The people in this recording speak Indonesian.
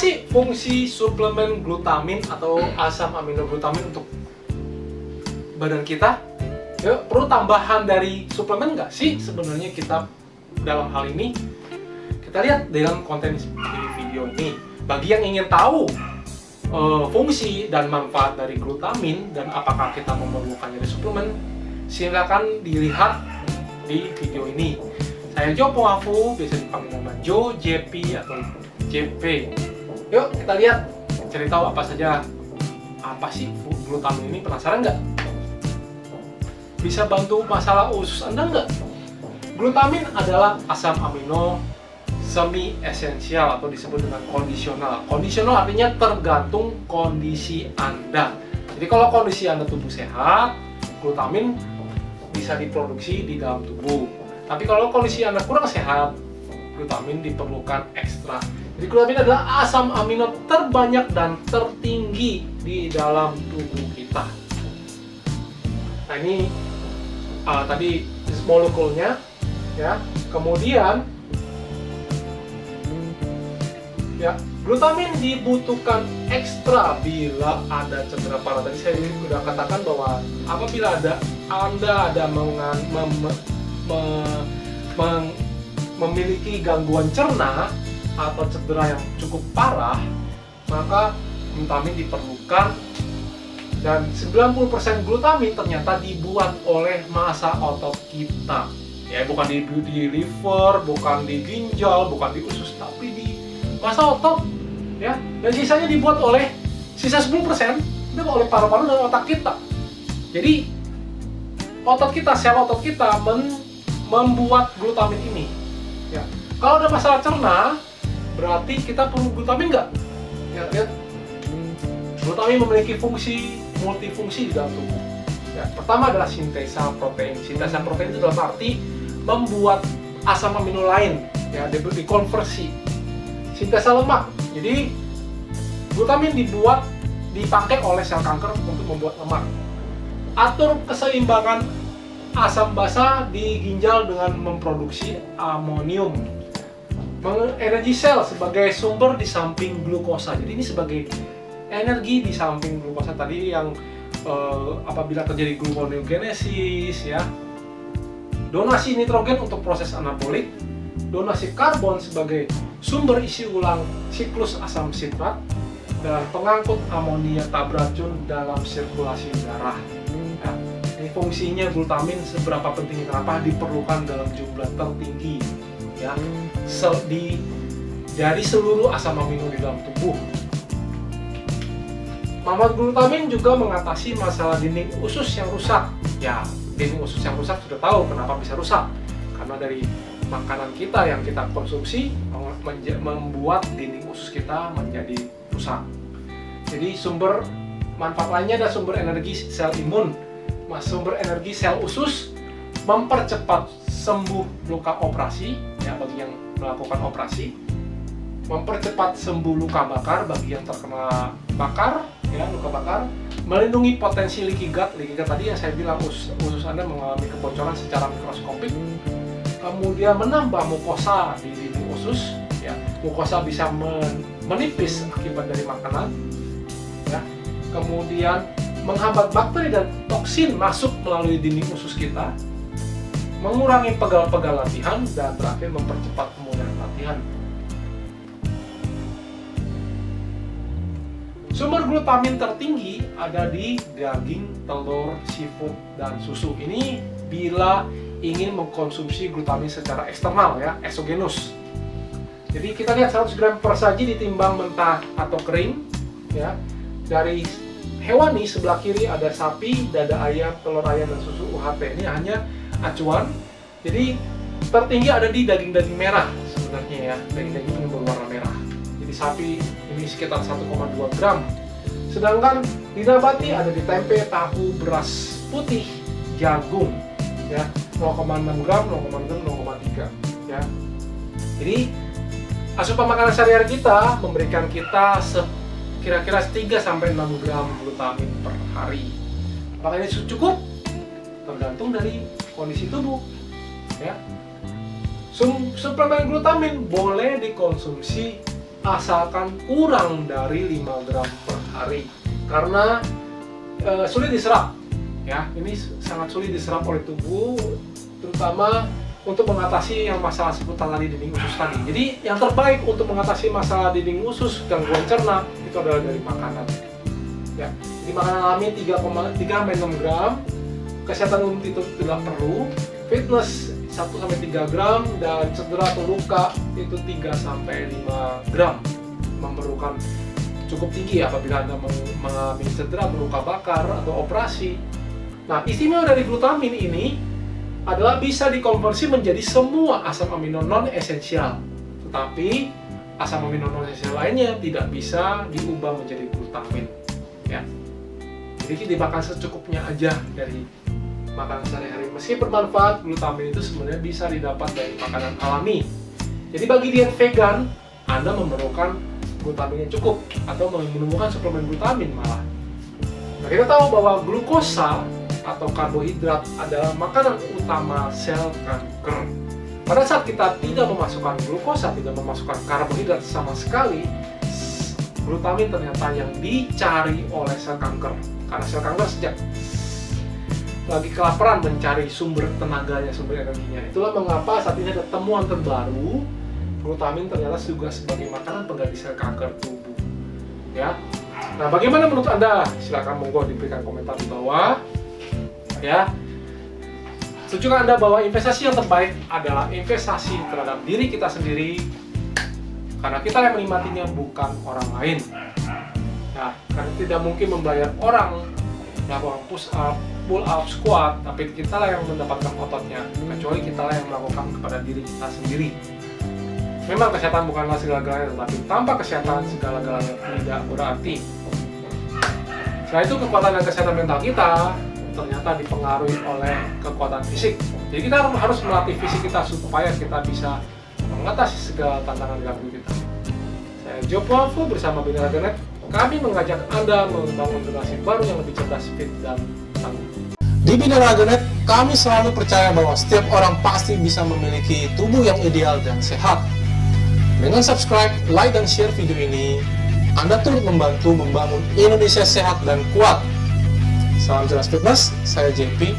sih fungsi suplemen glutamin atau asam aminoglutamin untuk badan kita? Ya, perlu tambahan dari suplemen nggak sih sebenarnya kita dalam hal ini? Kita lihat dalam konten di video ini. Bagi yang ingin tahu fungsi dan manfaat dari glutamin dan apakah kita memerlukannya dari suplemen, silakan dilihat di video ini. Saya Jo Poafu, biasa dipanggil nama Jo, JP atau JP. Yuk kita lihat, cari tahu apa saja. Apa sih glutamin ini, penasaran nggak? Bisa bantu masalah usus Anda nggak? Glutamin adalah asam amino semi esensial atau disebut dengan kondisional. Kondisional artinya tergantung kondisi Anda. Jadi kalau kondisi Anda tubuh sehat, glutamin bisa diproduksi di dalam tubuh. Tapi kalau kondisi Anda kurang sehat, glutamin diperlukan ekstra. Jadi glutamin adalah asam amino terbanyak dan tertinggi di dalam tubuh kita. Nah ini tadi molekulnya, ya. Kemudian ya, glutamin dibutuhkan ekstra bila ada cedera parah. Tadi saya sudah katakan bahwa apabila Anda ada memiliki gangguan cerna atau cedera yang cukup parah, maka glutamin diperlukan. Dan 90% glutamin ternyata dibuat oleh massa otot kita. Ya, bukan di liver, bukan di ginjal, bukan di usus, tapi di massa otot, ya. Dan sisanya dibuat oleh sisa 10% itu oleh paru-paru dan otak kita. Jadi otot kita, sel otot kita membuat glutamin ini. Ya. Kalau ada masalah cerna, berarti kita perlu glutamin nggak? Ya, lihat. Glutamin memiliki multifungsi di dalam tubuh. Ya, pertama adalah sintesa protein. Sintesa protein itu dalam arti membuat asam amino lain, ya, dikonversi. Sintesa lemak. Jadi glutamin dipakai oleh sel kanker untuk membuat lemak. Atur keseimbangan asam basa di ginjal dengan memproduksi amonium. Energi sel sebagai sumber di samping glukosa. Jadi ini sebagai energi di samping glukosa tadi yang apabila terjadi gluconeogenesis, ya. Donasi nitrogen untuk proses anabolik. Donasi karbon sebagai sumber isi ulang siklus asam sitrat, dan pengangkut amonia tak beracun dalam sirkulasi darah. Ya, ini fungsinya glutamin seberapa penting, kenapa diperlukan dalam jumlah tertinggi, ya, dari seluruh asam amino di dalam tubuh. Manfaat glutamin juga mengatasi masalah dinding usus yang rusak. Ya, dinding usus yang rusak sudah tahu kenapa bisa rusak, karena dari makanan kita yang kita konsumsi membuat dinding usus kita menjadi rusak. Jadi sumber manfaat lainnya adalah sumber energi sel imun, sumber energi sel usus, mempercepat sembuh luka operasi, ya, bagi yang melakukan operasi, mempercepat sembuh luka bakar bagi yang terkena bakar, ya, luka bakar, melindungi potensi leaky gut. Leaky gut tadi yang saya bilang usus Anda mengalami kebocoran secara mikroskopik. Kemudian menambah mukosa di dinding usus, ya. Mukosa bisa menipis akibat dari makanan, ya. Kemudian menghambat bakteri dan toksin masuk melalui dinding usus kita, mengurangi pegal-pegal latihan, dan terakhir mempercepat pemulihan latihan. Sumber glutamin tertinggi ada di daging, telur, seafood, dan susu. Ini bila ingin mengkonsumsi glutamin secara eksternal, ya, eksogenus. Jadi kita lihat 100 gram per saji ditimbang mentah atau kering, ya. Dari hewani sebelah kiri ada sapi, dada ayam, telur ayam, dan susu UHT. Ini hanya acuan. Jadi tertinggi ada di daging-daging merah sebenarnya, ya, daging-daging yang berwarna merah. Jadi sapi ini sekitar 1,2 gram. Sedangkan di nabati ada di tempe, tahu, beras putih, jagung, ya, 0,6 gram, 0,3, ya. Jadi asupan makanan sehari-hari kita memberikan kita kira-kira 3-6 gram glutamin per hari. Apakah ini cukup? Tergantung dari kondisi tubuh, ya. Suplemen glutamin boleh dikonsumsi asalkan kurang dari 5 gram per hari. Karena sulit diserap, ya. Ini sangat sulit diserap oleh tubuh, terutama untuk mengatasi yang masalah seputar tadi dinding usus tadi. Jadi yang terbaik untuk mengatasi masalah dinding usus, gangguan cerna itu adalah dari makanan. Ya, jadi makanan alami 3,3-6 gram, kesehatan umum itu tidak perlu, fitness 1-3 gram, dan cedera atau luka itu 3-5 gram. Memerlukan cukup tinggi apabila Anda mengalami cedera, luka bakar, atau operasi. Nah, istimewa dari glutamin ini adalah bisa dikonversi menjadi semua asam amino non-esensial. Tetapi asam amino non-esensial lainnya tidak bisa diubah menjadi glutamin. Ya. Jadi dimakan secukupnya aja dari makanan sehari-hari. Meski bermanfaat, glutamin itu sebenarnya bisa didapat dari makanan alami. Jadi bagi diet vegan, Anda memerlukan glutamin yang cukup atau menemukan suplemen glutamin malah. Nah, kita tahu bahwa glukosa atau karbohidrat adalah makanan utama sel kanker. Pada saat kita tidak memasukkan glukosa, tidak memasukkan karbohidrat sama sekali, glutamin ternyata yang dicari oleh sel kanker. Karena sel kanker sejak lagi kelaparan mencari sumber tenaganya, sumber energinya. Itulah mengapa saat ini ada temuan terbaru, glutamin ternyata juga sebagai makanan pengganti sel kanker tubuh. Ya. Nah, bagaimana menurut Anda? Silakan monggo diberikan komentar di bawah. Ya, setujukah Anda bahwa investasi yang terbaik adalah investasi terhadap diri kita sendiri, karena kita yang menikmatinya, bukan orang lain. Nah, karena tidak mungkin membayar orang melakukan push up, pull up, squat, tapi kita lah yang mendapatkan ototnya, kecuali kita lah yang melakukan kepada diri kita sendiri. Memang kesehatan bukanlah segala-galanya, tetapi tanpa kesehatan segala-galanya tidak berarti. Selain itu, kekuatan dan kesehatan mental kita ternyata dipengaruhi oleh kekuatan fisik. Jadi kita harus melatih fisik kita supaya kita bisa mengatasi segala tantangan dalam hidup kita. Saya Joe Puafu bersama Binaraga.net. Kami mengajak Anda membangun generasi baru yang lebih cerdas, fit, dan tangguh. Di Binaraga.net, kami selalu percaya bahwa setiap orang pasti bisa memiliki tubuh yang ideal dan sehat. Dengan subscribe, like, dan share video ini, Anda turut membantu membangun Indonesia sehat dan kuat. Salam jelas fitness, saya JP.